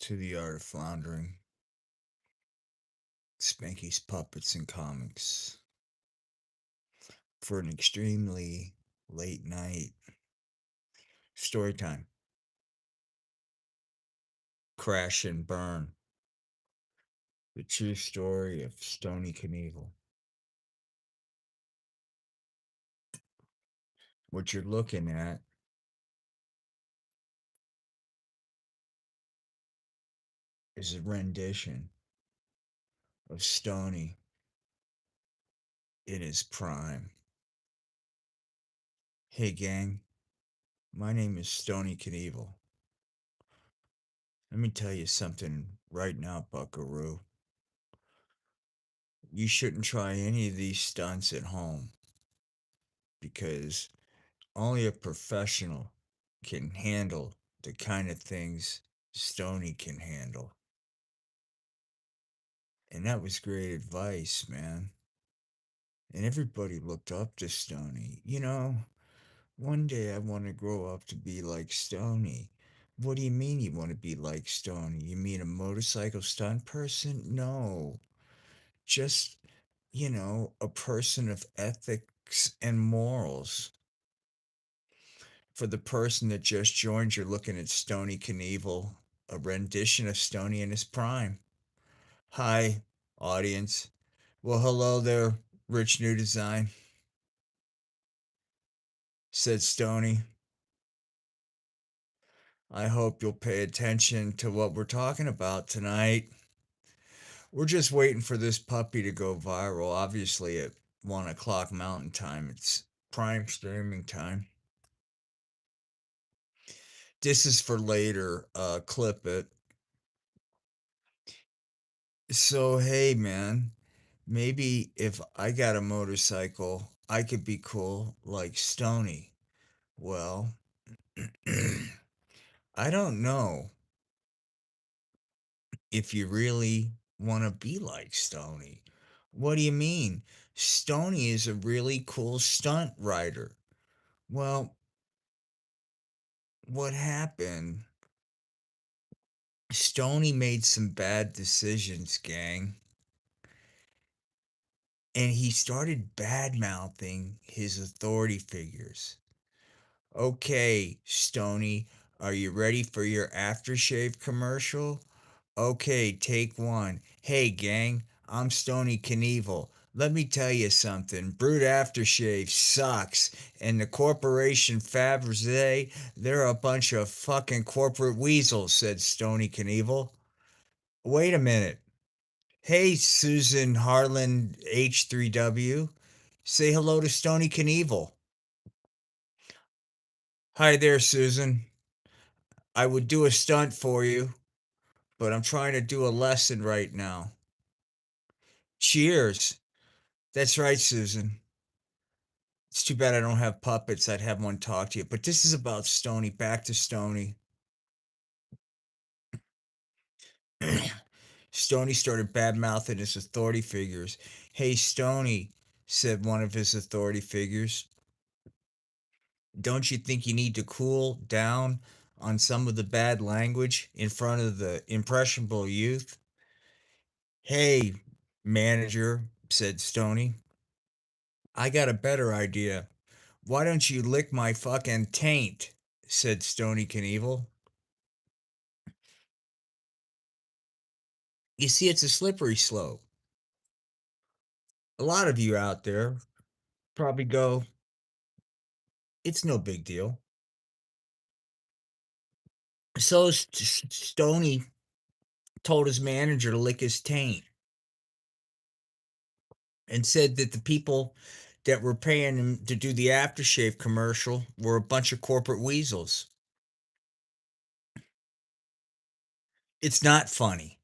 to the Art of Floundering, Spanky's Puppets and Comics, for an extremely late night story time. Crash and Burn, the true story of Stoney Knievel. What you're looking at is a rendition of Stoney in his prime. Hey, gang, my name is Stoney Knievel. Let me tell you something right now, buckaroo. You shouldn't try any of these stunts at home because only a professional can handle the kind of things Stoney can handle. And that was great advice, man. And everybody looked up to Stoney. One day I want to grow up to be like Stoney. What do you mean you want to be like Stoney? You mean a motorcycle stunt person? No. Just, a person of ethics and morals. For the person that just joined, you're looking at Stoney Knievel, a rendition of Stoney in his prime. Hi, audience. Well, hello there, Rich New Design, said Stoney. I hope you'll pay attention to what we're talking about tonight. We're just waiting for this puppy to go viral. Obviously, at 1 o'clock Mountain Time, it's prime streaming time. This is for later. Clip it. So, hey, man, maybe if I got a motorcycle, I could be cool like Stoney. Well, I don't know if you really want to be like Stoney. What do you mean? Stoney is a really cool stunt rider. Well, what happened? Stoney made some bad decisions, gang. And he started bad mouthing his authority figures. Okay, Stoney, are you ready for your aftershave commercial? Okay, take one. Hey, gang, I'm Stoney Knievel. Let me tell you something. Brute aftershave sucks. And the corporation Fabergé, they're a bunch of fucking corporate weasels, said Stoney Knievel. Wait a minute. Hey, Susan Harlan H3W. Say hello to Stoney Knievel. Hi there, Susan. I would do a stunt for you, but I'm trying to do a lesson right now. Cheers. That's right, Susan. It's too bad I don't have puppets. I'd have one talk to you. But this is about Stoney. Back to Stoney. Stoney started bad mouthing his authority figures. Hey, Stoney, said one of his authority figures, don't you think you need to cool down on some of the bad language in front of the impressionable youth? Hey, manager, said Stoney, I got a better idea. Why don't you lick my fucking taint? Said Stoney Knievel. You see, it's a slippery slope. A lot of you out there probably go, it's no big deal. So Stoney told his manager to lick his taint and said that the people that were paying him to do the aftershave commercial were a bunch of corporate weasels. It's not funny.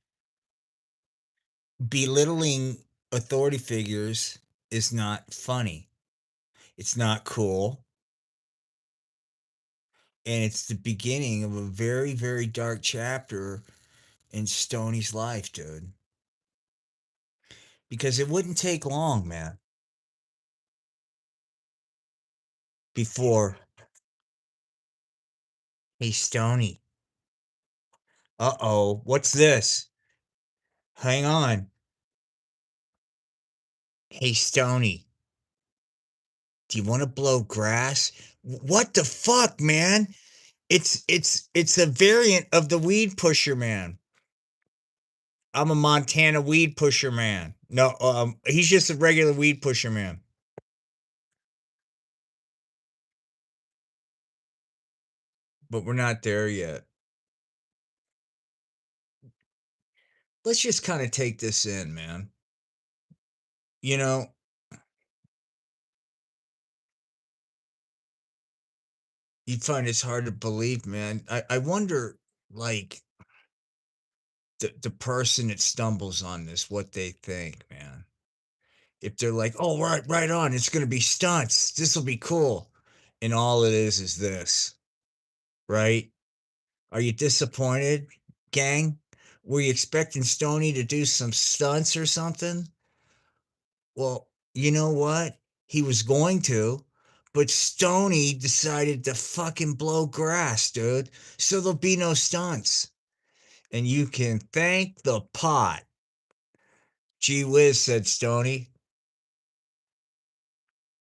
Belittling authority figures is not funny. It's not cool. And it's the beginning of a very, very dark chapter in Stoney's life, dude. Because it wouldn't take long, man, before, hey, Stoney, Uh-oh, what's this? Hang on. Hey, Stony, do you want to blow grass? What the fuck, man? It's a variant of the weed pusher man. I'm a Montana weed pusher man. No, he's just a regular weed pusher man. But we're not there yet. Let's just kind of take this in, man. You know, you'd find it's hard to believe, man. I wonder, like, the person that stumbles on this, what they think, man. If they're like, oh, right on, it's gonna be stunts. This will be cool. And all it is this, right? Are you disappointed, gang? Were you expecting Stoney to do some stunts or something? Well, you know what? He was going to, but Stoney decided to fucking blow grass, dude. So there'll be no stunts. And you can thank the pot. Gee whiz, said Stoney.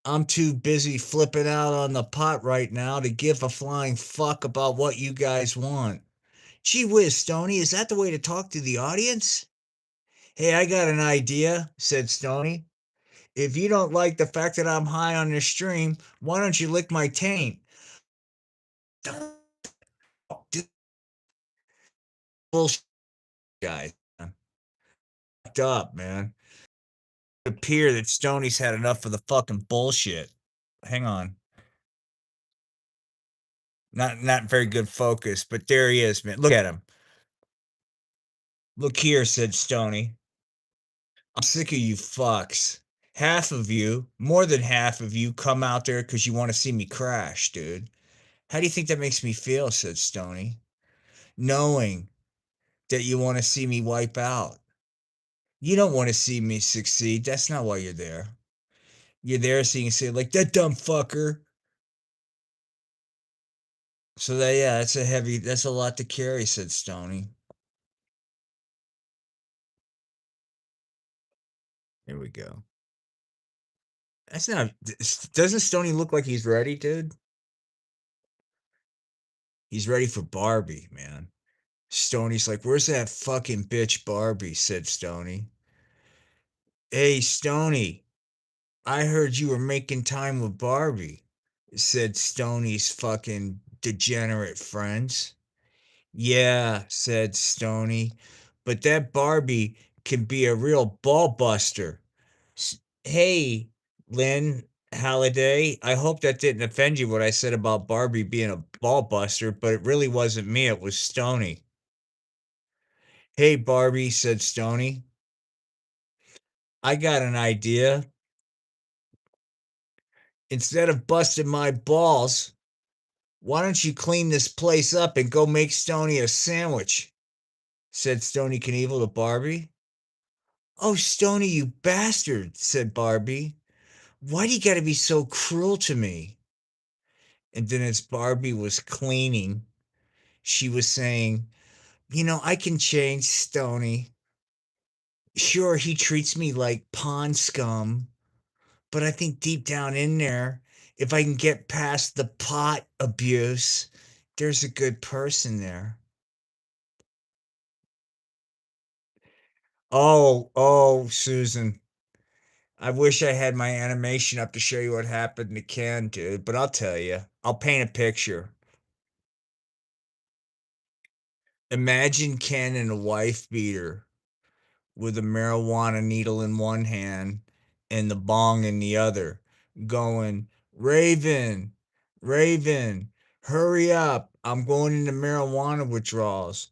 I'm too busy flipping out on the pot right now to give a flying fuck about what you guys want. Gee whiz, Stoney, is that the way to talk to the audience? Hey, I got an idea, said Stoney. If you don't like the fact that I'm high on this stream, why don't you lick my taint? Bullshit, guys. Fucked up, man. It appear that Stoney's had enough of the fucking bullshit. Hang on. Not very good focus, but there he is, man. Look at him. Look here, said Stoney. I'm sick of you fucks. Half of you, more than half of you, come out there because you want to see me crash, dude. How do you think that makes me feel? Said Stoney. Knowing that you want to see me wipe out. You don't want to see me succeed. That's not why you're there. You're there so you can say, like, that dumb fucker. So that, yeah, that's a lot to carry, said Stoney. Here we go. That's not, doesn't Stoney look like he's ready, dude? He's ready for Barbie, man. Stoney's like, where's that fucking bitch Barbie? Said Stoney. Hey, Stoney, I heard you were making time with Barbie, said Stoney's fucking degenerate friends. Yeah, said Stoney, but that Barbie can be a real ball buster. Hey, Lynn Halliday, I hope that didn't offend you what I said about Barbie being a ball buster, but it really wasn't me, it was Stoney. Hey, Barbie, said Stoney, I got an idea. Instead of busting my balls, why don't you clean this place up and go make Stoney a sandwich? Said Stoney Knievel to Barbie. Oh, Stoney, you bastard, said Barbie. Why do you gotta be so cruel to me? And then as Barbie was cleaning, she was saying, I can change Stoney. Sure, he treats me like pond scum, but I think deep down in there, if I can get past the pot abuse, there's a good person there. Oh, Susan. I wish I had my animation up to show you what happened to Ken, dude, but I'll tell you. I'll paint a picture. Imagine Ken in a wife beater with a marijuana needle in one hand and the bong in the other, going, Raven, Raven, hurry up. I'm going into marijuana withdrawals.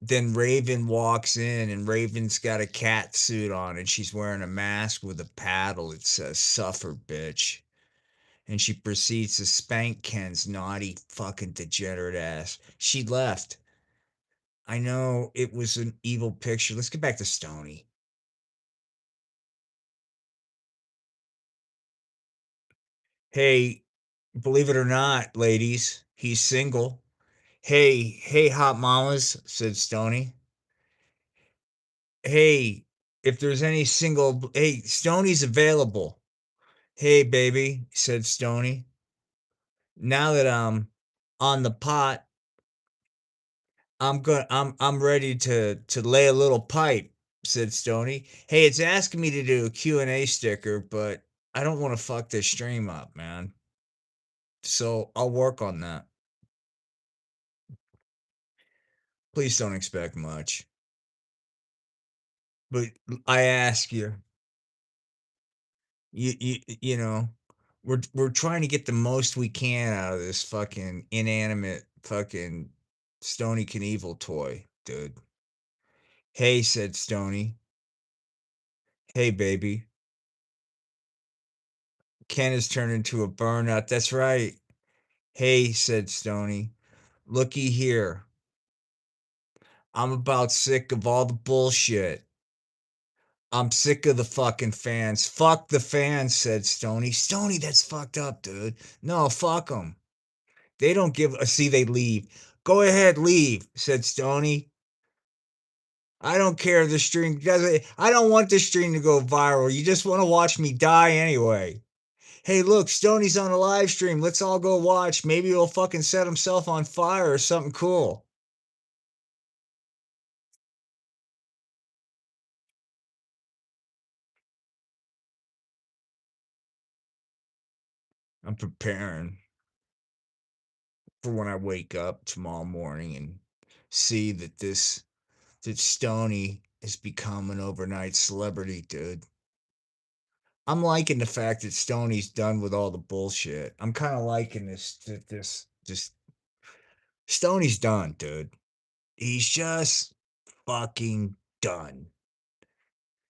Then Raven walks in and Raven's got a cat suit on and she's wearing a mask with a paddle. It says, suffer, bitch. And she proceeds to spank Ken's naughty fucking degenerate ass. She left. I know it was an evil picture. Let's get back to Stoney. Hey, believe it or not, ladies, he's single. Hey, hot mamas, said Stoney. Hey, if there's any single, hey, Stoney's available. Hey, baby, said Stoney. Now that I'm on the pot, I'm ready to lay a little pipe, said Stoney. Hey, it's asking me to do a Q&A sticker, but I don't want to fuck this stream up, man. So I'll work on that. Please don't expect much. But I ask you, you know, we're trying to get the most we can out of this fucking inanimate fucking Stoney Knievel toy, dude. Hey, said Stoney. Hey, baby. Ken has turned into a burnout. That's right. Hey, said Stoney. Looky here. I'm about sick of all the bullshit. I'm sick of the fucking fans. Fuck the fans, said Stoney. Stoney, that's fucked up, dude. No, fuck them. They don't give a see, they leave. Go ahead, leave, said Stoney. I don't care if the stream doesn't. I don't want the stream to go viral. You just want to watch me die anyway. Hey, look, Stoney's on a live stream. Let's all go watch. Maybe he'll fucking set himself on fire or something cool. I'm preparing for when I wake up tomorrow morning and see that Stoney has become an overnight celebrity, dude. I'm liking the fact that Stoney's done with all the bullshit. I'm kind of liking this Stoney's done, dude. He's just fucking done.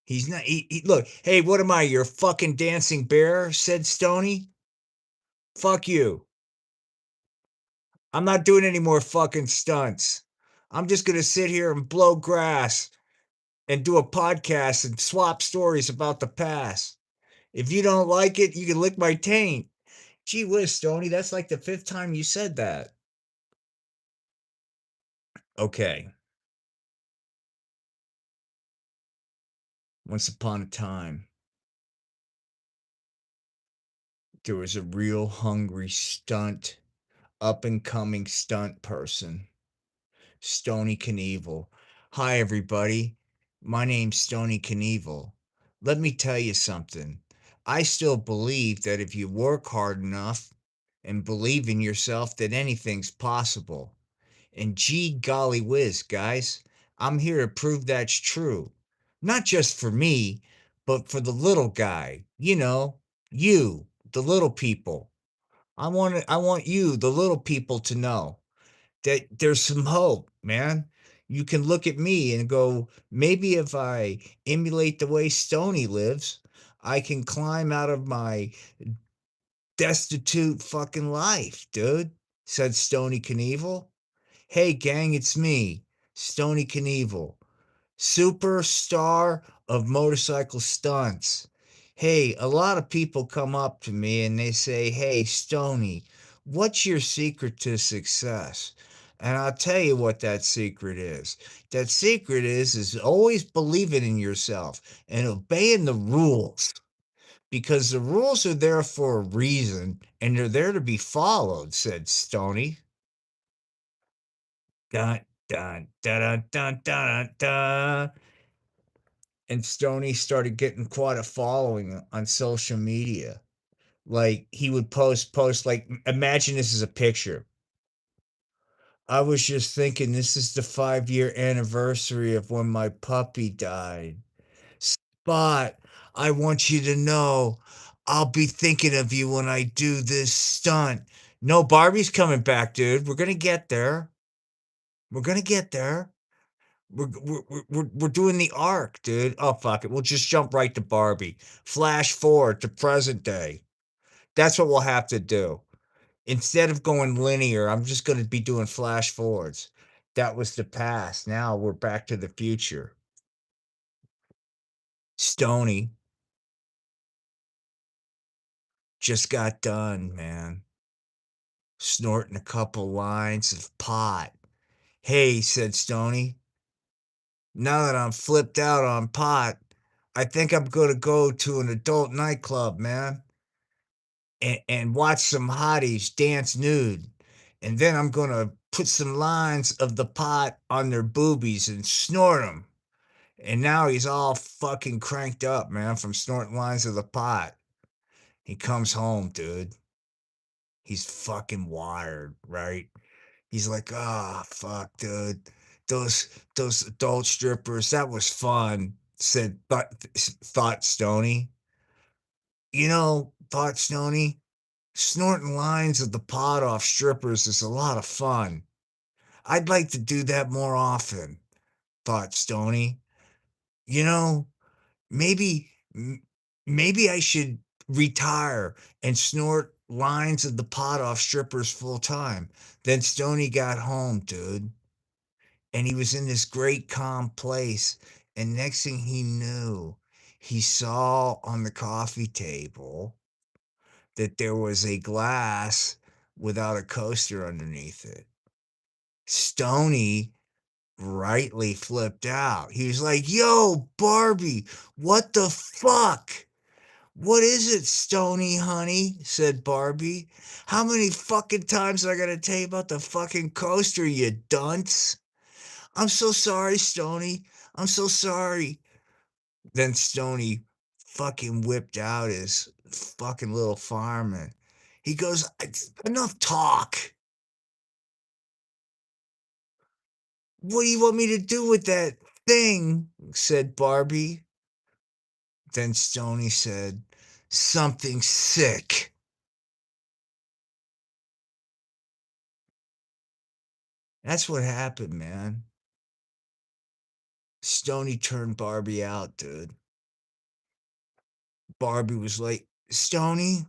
He's not. Look. Hey, what am I? Your fucking dancing bear? Said Stoney. Fuck you. I'm not doing any more fucking stunts. I'm just gonna sit here and blow grass and do a podcast and swap stories about the past. If you don't like it, you can lick my taint. Gee whiz, Stoney, that's like the fifth time you said that. Okay. Once upon a time, there was a real hungry stunt, up and coming stunt person, Stoney Knievel. Hi, everybody. My name's Stoney Knievel. Let me tell you something. I still believe that if you work hard enough and believe in yourself, that anything's possible. And gee golly whiz, guys, I'm here to prove that's true. Not just for me, but for the little guy. You, the little people. I want you, the little people, to know that there's some hope, man. You can look at me and go, maybe if I emulate the way Stony lives, I can climb out of my destitute fucking life, dude, said Stony Knievel. Hey, gang, it's me, Stony Knievel, superstar of motorcycle stunts. Hey, a lot of people come up to me and they say, Hey, Stony, what's your secret to success? And I'll tell you what that secret is. That secret is always believing in yourself and obeying the rules, because the rules are there for a reason and they're there to be followed, said Stony. Dun, dun, dun, dun, dun, dun, dun. And Stoney started getting quite a following on social media. Like he would post like, imagine this is a picture. I was just thinking this is the 5-year anniversary of when my puppy died. Spot, I want you to know I'll be thinking of you when I do this stunt. No, Barbie's coming back, dude. We're gonna get there. We're gonna get there. We're doing the arc, dude. Oh fuck it. We'll just jump right to Barbie. Flash forward to present day. That's what we'll have to do. Instead of going linear, I'm just going to be doing flash forwards. That was the past. Now we're back to the future. Stony just got done, man. snorting a couple lines of pot. Hey, said Stoney, now that I'm flipped out on pot, I think I'm going to go to an adult nightclub, man, and watch some hotties dance nude. And then I'm going to put some lines of the pot on their boobies and snort them. And now he's all fucking cranked up, man, from snorting lines of the pot. He comes home, dude. He's fucking wired, right? He's like, ah, oh, fuck, dude. Those adult strippers, that was fun, thought Stoney. Thought Stoney, snorting lines of the pot off strippers is a lot of fun. I'd like to do that more often, thought Stoney. You know, maybe maybe I should retire and snort lines of the pot off strippers full time. Then Stoney got home, dude, and he was in this great calm place. And next thing he knew, he saw on the coffee table that there was a glass without a coaster underneath it. Stoney rightly flipped out. He was like, yo, Barbie, what the fuck? What is it, Stoney, honey? Said Barbie. How many fucking times I gotta tell you about the fucking coaster, you dunce? I'm so sorry, Stoney. I'm so sorry. Then Stoney fucking whipped out his fucking little fireman. He goes, enough talk. What do you want me to do with that thing? Said Barbie. Then Stoney said, something sick. That's what happened, man. Stoney turned Barbie out, dude. Barbie was like, Stoney,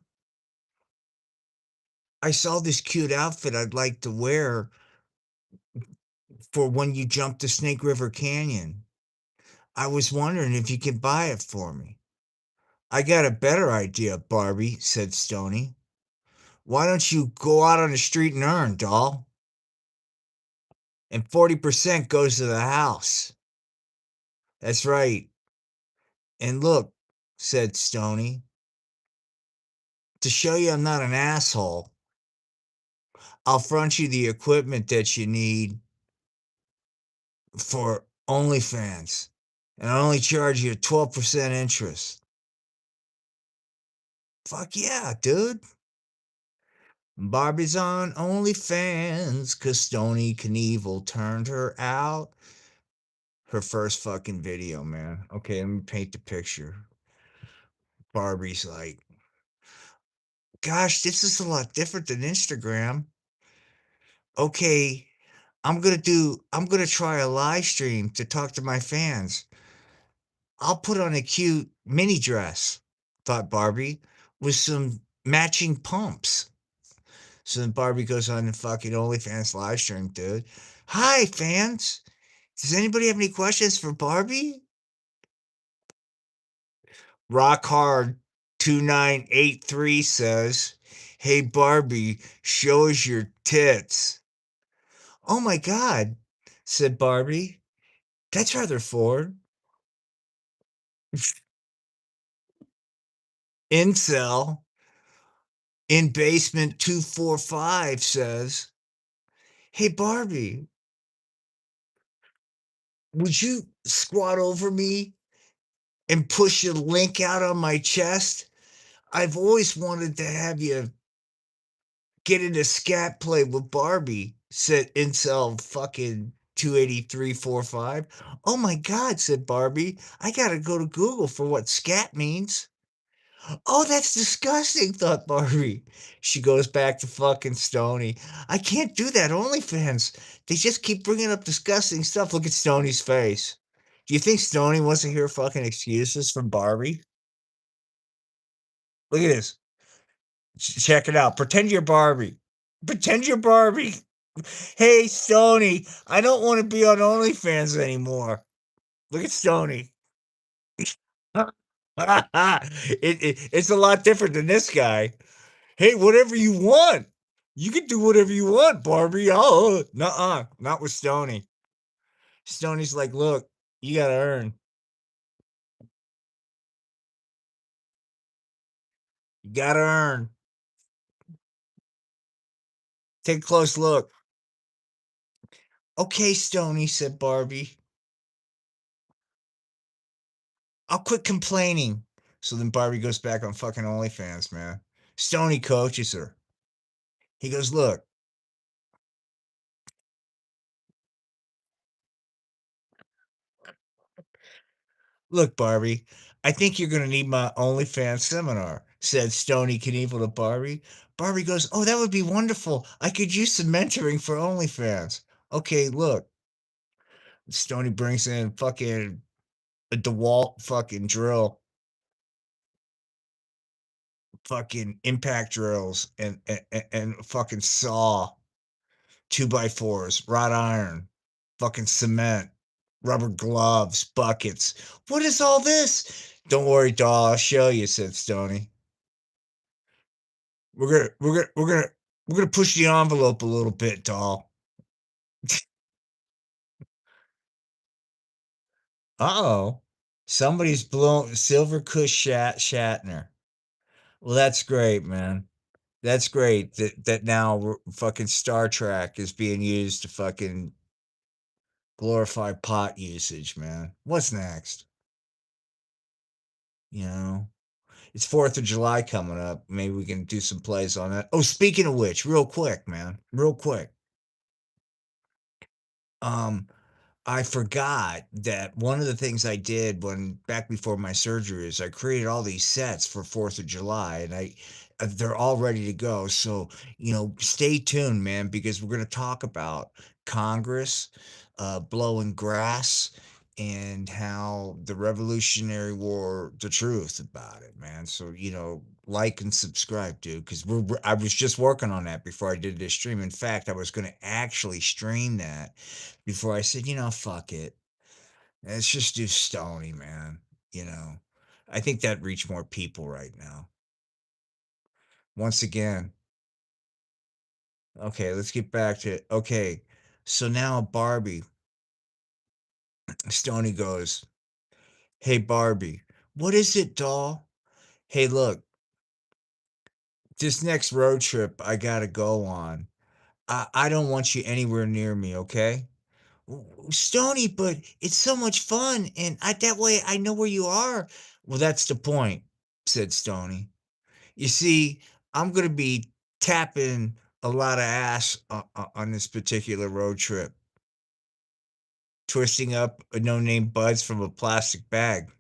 I saw this cute outfit I'd like to wear for when you jump the Snake River Canyon. I was wondering if you could buy it for me. I got a better idea, Barbie, said Stoney. Why don't you go out on the street and earn, doll? And 40% goes to the house. That's right. And look, said Stoney, to show you I'm not an asshole, I'll front you the equipment that you need for OnlyFans. And I only charge you 12% interest. Fuck yeah, dude. Barbie's on OnlyFans because Stoney Knievel turned her out. Her first fucking video, man. Okay, let me paint the picture. Barbie's like, gosh, this is a lot different than Instagram. Okay, I'm gonna try a live stream to talk to my fans. I'll put on a cute mini dress, thought Barbie, with some matching pumps. So then Barbie goes on the fucking OnlyFans live stream, dude. Hi, fans. Does anybody have any questions for Barbie? Rock Hard 2983 says, hey, Barbie, show us your tits. Oh my God, said Barbie. That's rather forward. Incel in basement 245 says, hey, Barbie, would you squat over me and push a link out on my chest? I've always wanted to have you get into scat play with Barbie, said Incel fucking 28345. Oh my God, said Barbie. I gotta go to Google for what scat means. Oh, that's disgusting, thought Barbie. She goes back to fucking Stoney. I can't do that. OnlyFans. They just keep bringing up disgusting stuff. Look at Stoney's face. Do you think Stoney wants to hear fucking excuses from Barbie? Look at this. Check it out. Pretend you're Barbie. Pretend you're Barbie. Hey, Stoney, I don't want to be on OnlyFans anymore. Look at Stoney. It's a lot different than this guy. Hey, whatever you want. You can do whatever you want, Barbie. Oh, nuh-uh, not with Stoney. Stoney's like, look, you gotta earn. You gotta earn. Take a close look. Okay, Stoney, said Barbie. I'll quit complaining. So then Barbie goes back on fucking OnlyFans, man. Stoney coaches her. He goes, look, Barbie, I think you're gonna need my OnlyFans seminar, said Stoney Knievel to Barbie. Barbie goes, oh, that would be wonderful. I could use some mentoring for OnlyFans. Okay, look. Stoney brings in fucking a DeWalt fucking drill, fucking impact drills, and fucking saw, two by fours, wrought iron, fucking cement, rubber gloves, buckets. What is all this? Don't worry, doll. I'll show you," said Stoney. We're gonna push the envelope a little bit, doll. Uh-oh. Somebody's blown Silver Cush Shatner. Well, that's great, man. That's great that now fucking Star Trek is being used to fucking glorify pot usage, man. What's next? You know? It's 4th of July coming up. Maybe we can do some plays on that. Oh, speaking of which, real quick, man. Real quick. Um, I forgot that one of the things I did when back before my surgery is I created all these sets for 4th of July and they're all ready to go. So, stay tuned, man, because we're going to talk about Congress blowing grass and how the Revolutionary War, the truth about it, man. So, like and subscribe, dude, because I was just working on that before I did this stream. In fact, I was going to actually stream that before I said, fuck it. Let's just do Stony, man. You know, I think that reached more people right now. Once again, okay, let's get back to it. Okay, so now Barbie, Stony goes, hey, Barbie, what is it, doll? Hey, look, this next road trip I gotta go on. I don't want you anywhere near me, okay? Stony, but it's so much fun, and that way I know where you are. Well, that's the point, said Stony. You see, I'm going to be tapping a lot of ass on this particular road trip, twisting up a no-name buds from a plastic bag.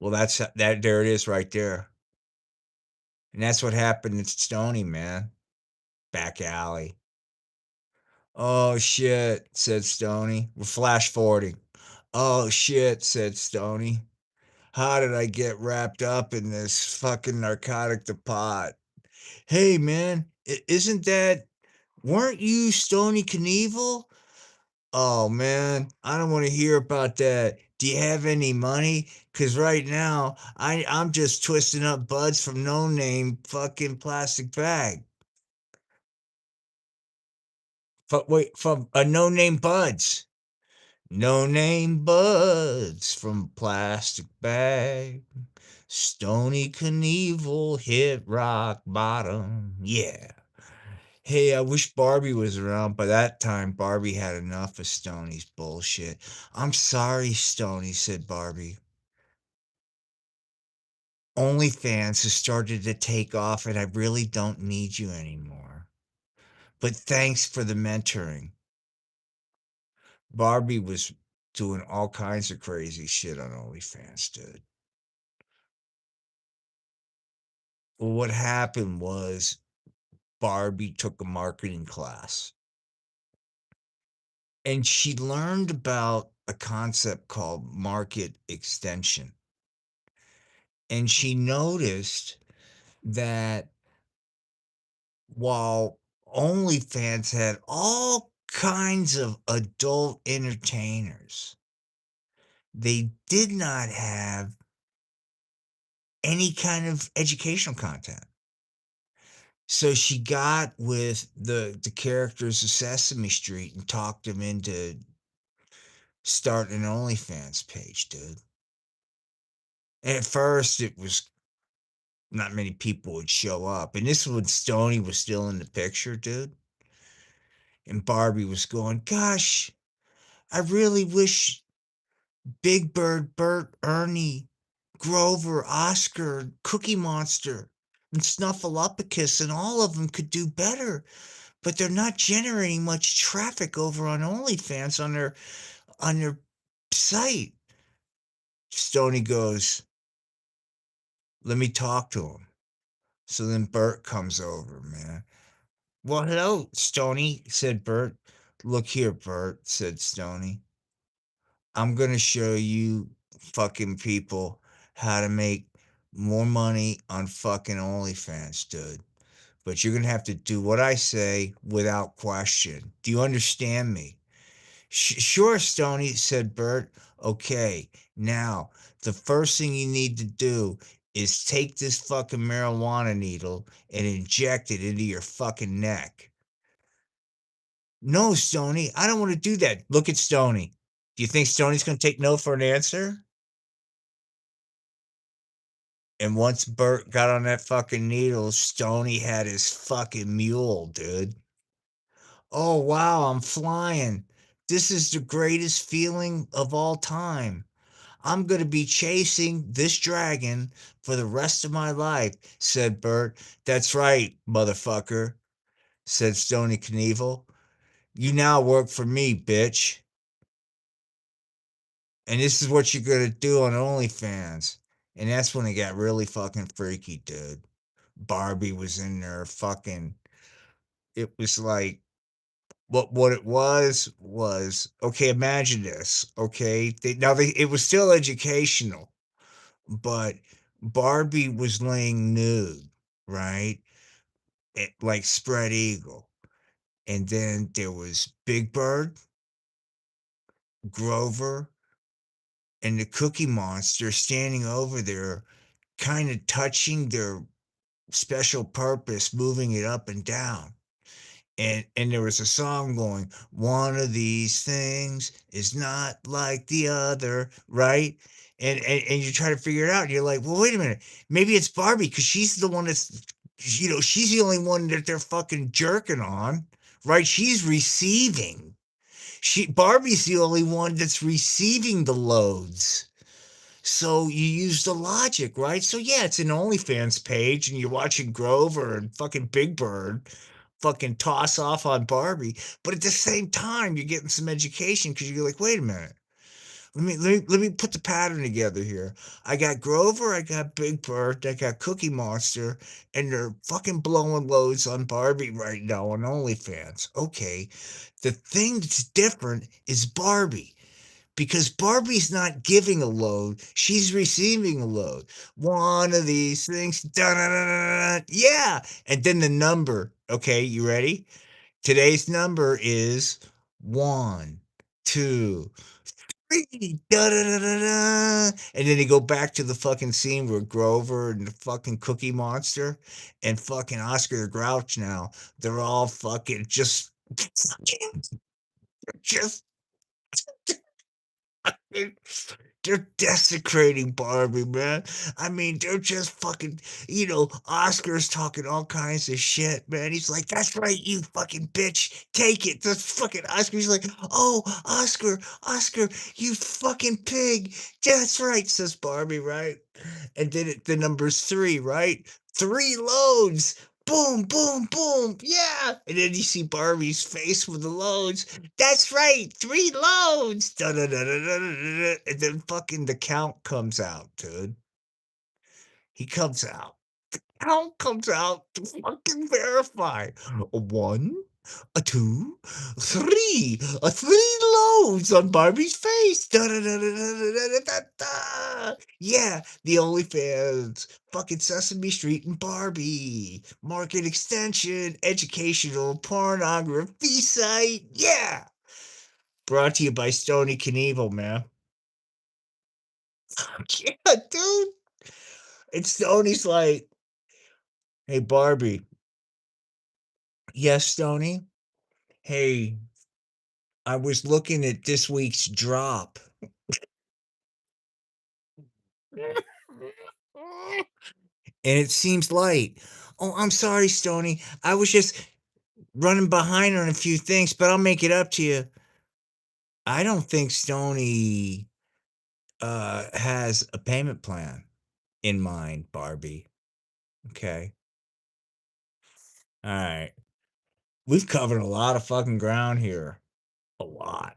Well, that. There it is, right there, and that's what happened at Stony, man. Back alley. Oh shit, said Stony. We're flash forwarding. Oh shit, said Stony. How did I get wrapped up in this fucking narcotic depot? Hey man, isn't that weren't you Stoney Knievel? Oh man, I don't want to hear about that. Do you have any money? Cause right now I'm just twisting up buds from no name fucking plastic bag. Wait, from a no name buds. No name buds from plastic bag. Stoney Knievel hit rock bottom. Yeah. Hey, I wish Barbie was around. By that time, Barbie had enough of Stoney's bullshit. I'm sorry, Stoney, said Barbie. OnlyFans has started to take off, and I really don't need you anymore. But thanks for the mentoring. Barbie was doing all kinds of crazy shit on OnlyFans, dude. Well, what happened was Barbie took a marketing class and she learned about a concept called market extension. And she noticed that while OnlyFans had all kinds of adult entertainers, they did not have any kind of educational content. So she got with the characters of Sesame Street and talked them into starting an OnlyFans page, dude. And at first, it was not many people would show up, and this was when Stoney was still in the picture, dude. And Barbie was going, "Gosh, I really wish Big Bird, Bert, Ernie, Grover, Oscar, Cookie Monster, and Snuffleupagus, and all of them could do better, but they're not generating much traffic over on OnlyFans on their site." Stoney goes, "Let me talk to him." So then Bert comes over, man. "Well, hello, Stoney," said Bert. "Look here, Bert," said Stoney. "I'm gonna show you fucking people how to make more money on fucking OnlyFans, dude. But you're gonna have to do what I say without question. Do you understand me?" Sure, Stoney," said Bert. "Okay, now, the first thing you need to do is take this fucking marijuana needle and inject it into your fucking neck." "No, Stoney, I don't want to do that." Look at Stoney. Do you think Stoney's going to take no for an answer? And once Bert got on that fucking needle, Stoney had his fucking mule, dude. "Oh, wow, I'm flying. This is the greatest feeling of all time. I'm going to be chasing this dragon for the rest of my life," said Bert. "That's right, motherfucker," said Stoney Knievel. "You now work for me, bitch. And this is what you're going to do on OnlyFans." And that's when it got really fucking freaky, dude. Barbie was in there fucking. It was like, what it was, okay, imagine this, okay? It was still educational, but Barbie was laying nude, right? Like spread eagle. And then there was Big Bird, Grover, and the Cookie Monster standing over there, kind of touching their special purpose, moving it up and down. And there was a song going, "One of these things is not like the other," right? And you try to figure it out, and you're like, "Well, wait a minute, maybe it's Barbie because she's the one that's, she's the only one that they're fucking jerking on, right? She's receiving. Barbie's the only one that's receiving the loads." So you use the logic, right? So yeah, it's an OnlyFans page, and you're watching Grover and fucking Big Bird fucking toss off on Barbie, but at the same time, you're getting some education because you're like, wait a minute. Let me put the pattern together here. I got Grover, I got Big Bird, I got Cookie Monster, and they're fucking blowing loads on Barbie right now on OnlyFans. Okay. The thing that's different is Barbie, because Barbie's not giving a load, she's receiving a load. One of these things, yeah. And then the number, okay, you ready? Today's number is one, two, three, and then they go back to the fucking scene where Grover and the fucking Cookie Monster and fucking Oscar the Grouch now, they're all fucking just they're desecrating Barbie, man. I mean, they're just fucking, Oscar's talking all kinds of shit, man. He's like, "That's right, you fucking bitch. Take it." That's fucking Oscar. He's like, "Oh, Oscar, you fucking pig." "That's right," says Barbie, right? And then the number's three, right? Three loads. Boom, boom, boom. Yeah. And then you see Barbie's face with the loads. "That's right, three loads." Da, da, da, da, da, da, da. And then fucking the count comes out, dude. He comes out. Count comes out to fucking verify. A one, a two, three, three loads on Barbie's face. Da, da, da, da, da, da, da, da, da. Yeah, the OnlyFans, fucking Sesame Street and Barbie, market extension, educational pornography site. Yeah. Brought to you by Stoney Knievel, man. Yeah, dude. And Stoney's like, "Hey, Barbie, Yes, Stoney. Hey, I was looking at this week's drop. And it seems light. Oh, I'm sorry, Stony. I was just running behind on a few things, but I'll make it up to you. I don't think Stony has a payment plan in mind, Barbie. Okay. All right. We've covered a lot of fucking ground here. A lot.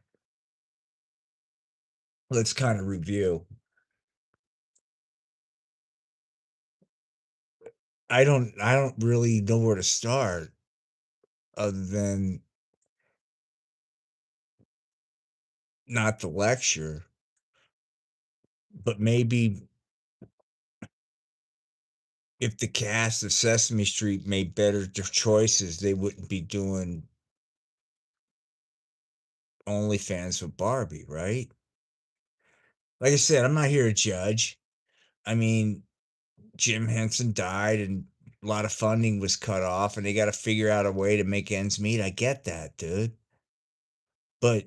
Let's kind of review. I don't really know where to start other than not the lecture, but maybe if the cast of Sesame Street made better choices, they wouldn't be doing OnlyFans with Barbie, right? Like I said, I'm not here to judge. I mean, Jim Henson died and a lot of funding was cut off and they got to figure out a way to make ends meet. I get that, dude. But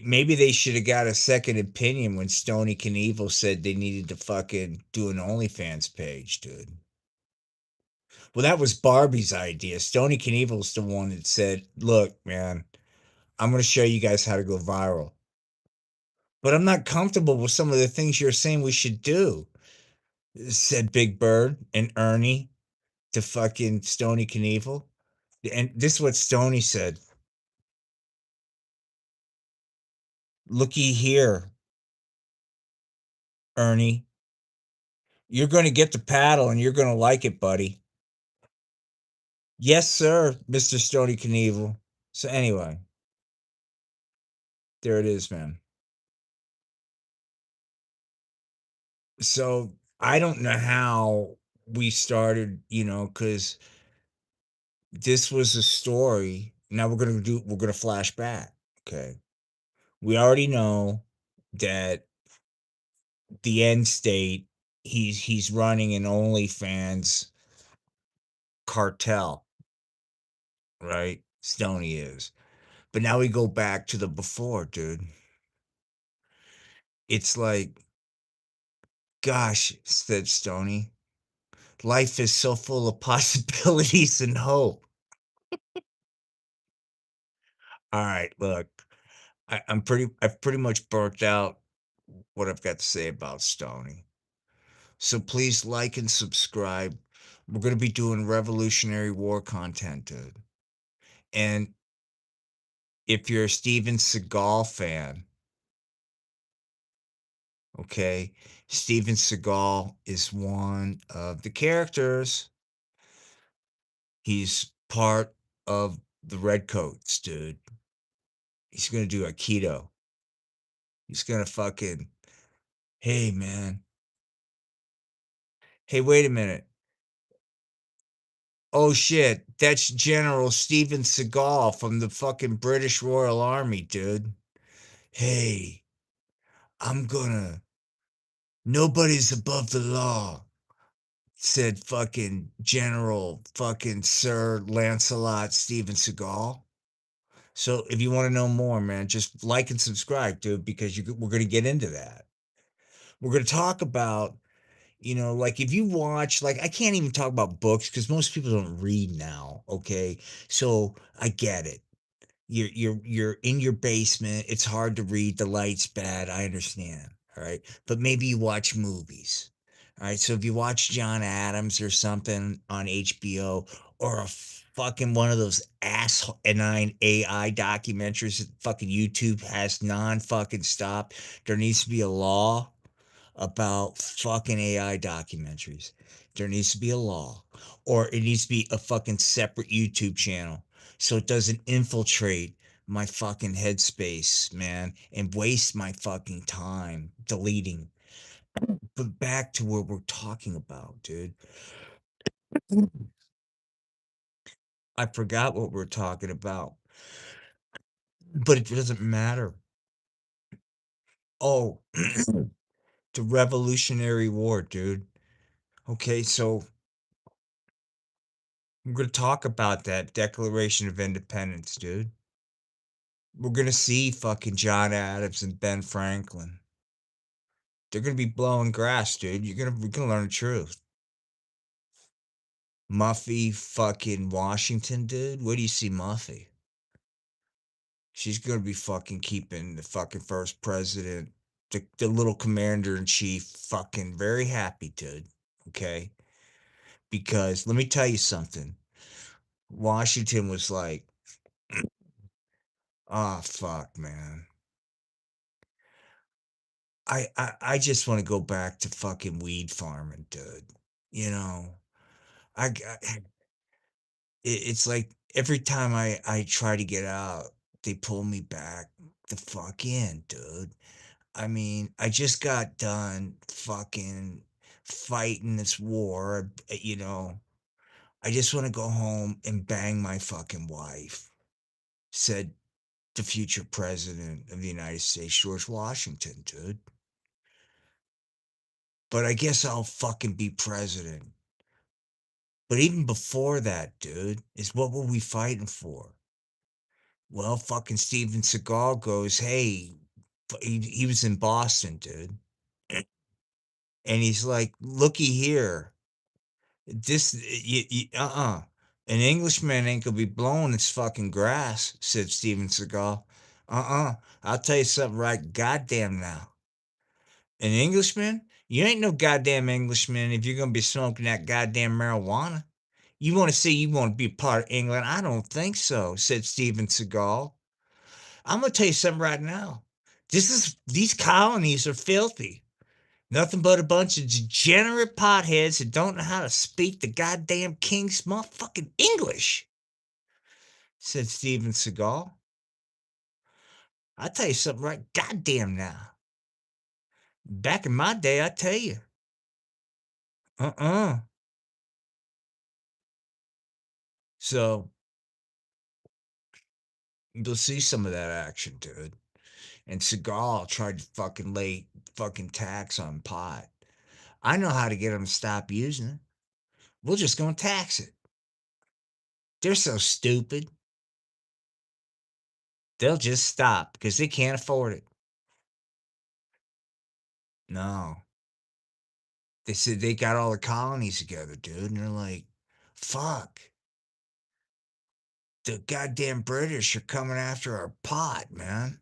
maybe they should have got a second opinion when Stoney Knievel said they needed to fucking do an OnlyFans page, dude. Well, that was Barbie's idea. Stoney Knievel's the one that said, "Look, man, I'm going to show you guys how to go viral." But I'm not comfortable with some of the things you're saying we should do, said Big Bird and Ernie to fucking Stoney Knievel. And this is what Stoney said: "Looky here, Ernie. You're going to get the paddle and you're going to like it, buddy." Yes, sir, Mr. Stoney Knievel. So, anyway, there it is, man. So, I don't know how we started, because this was a story. Now we're going to flash back. Okay. We already know that the end state, he's running an OnlyFans cartel, right? Stoney is. But now we go back to the before, dude. It's like, gosh, said Stoney, life is so full of possibilities and hope. All right, look, I've pretty much burnt out what I've got to say about Stoney. So please like and subscribe. We're going to be doing Revolutionary War content, dude. And if you're a Steven Seagal fan, okay, Steven Seagal is one of the characters. He's part of the Redcoats, dude. He's going to do Aikido. He's going to fucking, hey, man. Hey, wait a minute. Oh shit, that's General Steven Seagal from the fucking British Royal Army, dude. Hey, I'm gonna. Nobody's above the law, said fucking General fucking Sir Lancelot Steven Seagal. So if you want to know more, man, just like and subscribe, dude, because we're gonna get into that. We're gonna talk about, like if you watch, like I can't even talk about books because most people don't read now. Okay, so I get it. You're in your basement. It's hard to read. The light's bad. I understand. All right. But maybe you watch movies. All right. So if you watch John Adams or something on HBO or a fucking one of those asinine AI documentaries that fucking YouTube has non fucking stop, there needs to be a law about fucking AI documentaries. There needs to be a law, or it needs to be a fucking separate YouTube channel so it doesn't infiltrate my fucking headspace, man, and waste my fucking time deleting. But back to what we're talking about, dude. I forgot what we're talking about, but it doesn't matter. Oh, the Revolutionary War, dude. Okay, so We're gonna talk about that Declaration of Independence, dude. We're gonna see fucking John Adams and Ben Franklin. They're gonna be blowing grass, dude. We're gonna learn the truth. Muffy fucking Washington, dude. Where do you see Muffy? She's gonna be fucking keeping the fucking first president, the little commander in chief, fucking very happy, dude. Okay, because let me tell you something. Washington was like, oh fuck, man. I just want to go back to fucking weed farming, dude. You know, it's like every time I try to get out, they pull me back the fuck in, dude. I mean, I just got done fucking fighting this war, you know. I just want to go home and bang my fucking wife, said the future president of the United States, George Washington, dude. But I guess I'll fucking be president. But even before that, dude, is what were we fighting for? Well, fucking Steven Seagal goes, hey, he was in Boston, dude. And he's like, looky here. An Englishman ain't gonna be blowing his fucking grass, said Steven Seagal. I'll tell you something right goddamn now. An Englishman? You ain't no goddamn Englishman if you're gonna be smoking that goddamn marijuana. You want to say you want to be part of England? I don't think so, said Steven Seagal. I'm gonna tell you something right now. These colonies are filthy. Nothing but a bunch of degenerate potheads that don't know how to speak the goddamn king's motherfucking English, said Steven Seagal. I tell you something right goddamn now. Back in my day, I tell you. Uh-uh. So you'll see some of that action, dude. And Seagal tried to fucking lay fucking tax on pot. I know how to get them to stop using it. We're just gonna tax it. They're so stupid. They'll just stop because they can't afford it. No. They said they got all the colonies together, dude, and they're like, fuck. The goddamn British are coming after our pot, man.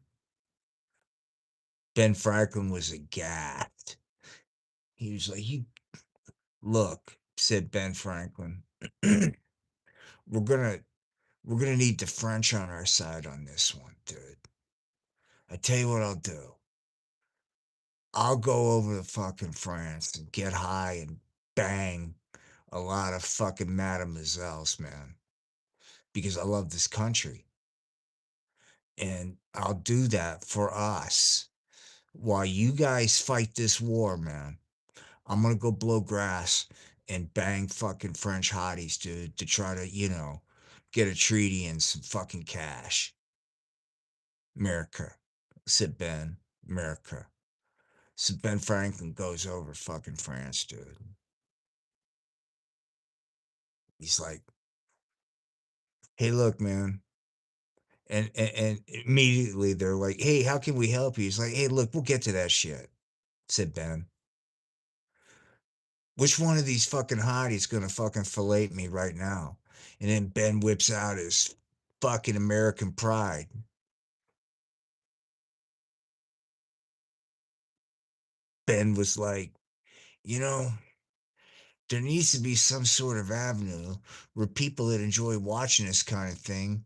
Ben Franklin was aghast. He was like, you look, said Ben Franklin. we're gonna we're gonna need the French on our side on this one, dude. I tell you what I'll do. I'll go over to fucking France and get high and bang a lot of fucking mademoiselles, man. Because I love this country. And I'll do that for us while you guys fight this war, man. I'm gonna go blow grass and bang fucking French hotties, dude, to try to, get a treaty and some fucking cash. America, said Ben. America. So Ben Franklin goes over fucking France, dude. He's like, hey, look, man. And immediately they're like, hey, how can we help you? He's like, hey, look, we'll get to that shit, said Ben. Which one of these fucking hotties gonna fucking fillet me right now? And then Ben whips out his fucking American pride. Ben was like, you know, there needs to be some sort of avenue where people that enjoy watching this kind of thing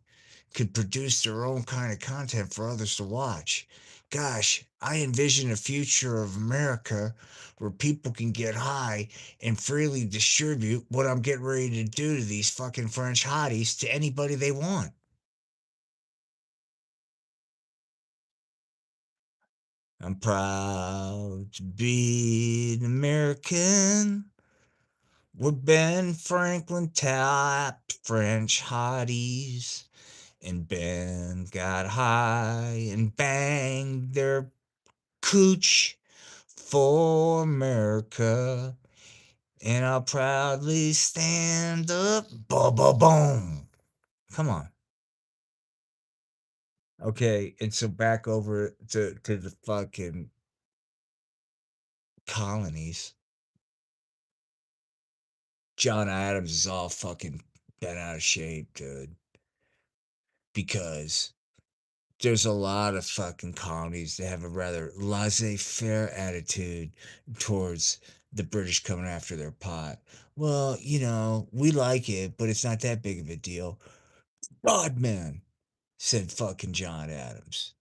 could produce their own kind of content for others to watch. Gosh, I envision a future of America where people can get high and freely distribute what I'm getting ready to do to these fucking French hotties to anybody they want. I'm proud to be an American. Where Ben Franklin tapped French hotties, and Ben got high and banged their cooch for America. And I'll proudly stand up. Boom, boom, boom. Come on. Okay, and so back over to the fucking colonies. John Adams is all fucking bent out of shape, dude. Because there's a lot of fucking colonies that have a rather laissez-faire attitude towards the British coming after their pot. Well, we like it, but it's not that big of a deal. God, man, said fucking John Adams.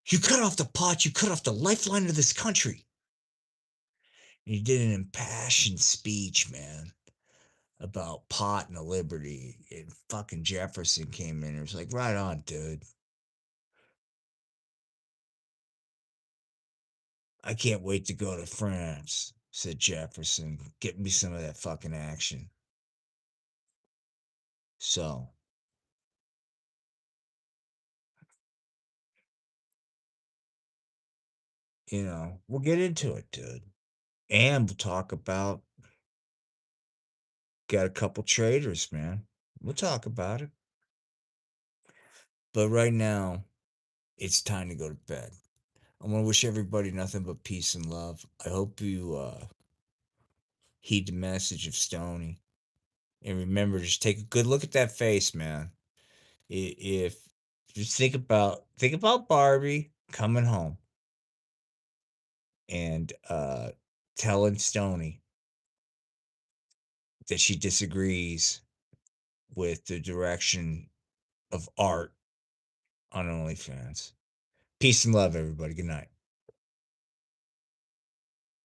You cut off the pot, you cut off the lifeline of this country. And he did an impassioned speech, man, about pot and liberty. And fucking Jefferson came in and was like, right on, dude. I can't wait to go to France, said Jefferson. Get me some of that fucking action. So, we'll get into it, dude. And we'll talk about, got a couple traders, man. We'll talk about it. But right now, it's time to go to bed. I want to wish everybody nothing but peace and love. I hope you heed the message of Stoney. And remember, just take a good look at that face, man. If just think about Barbie coming home and telling Stoney that she disagrees with the direction of art on OnlyFans. Peace and love, everybody. Good night.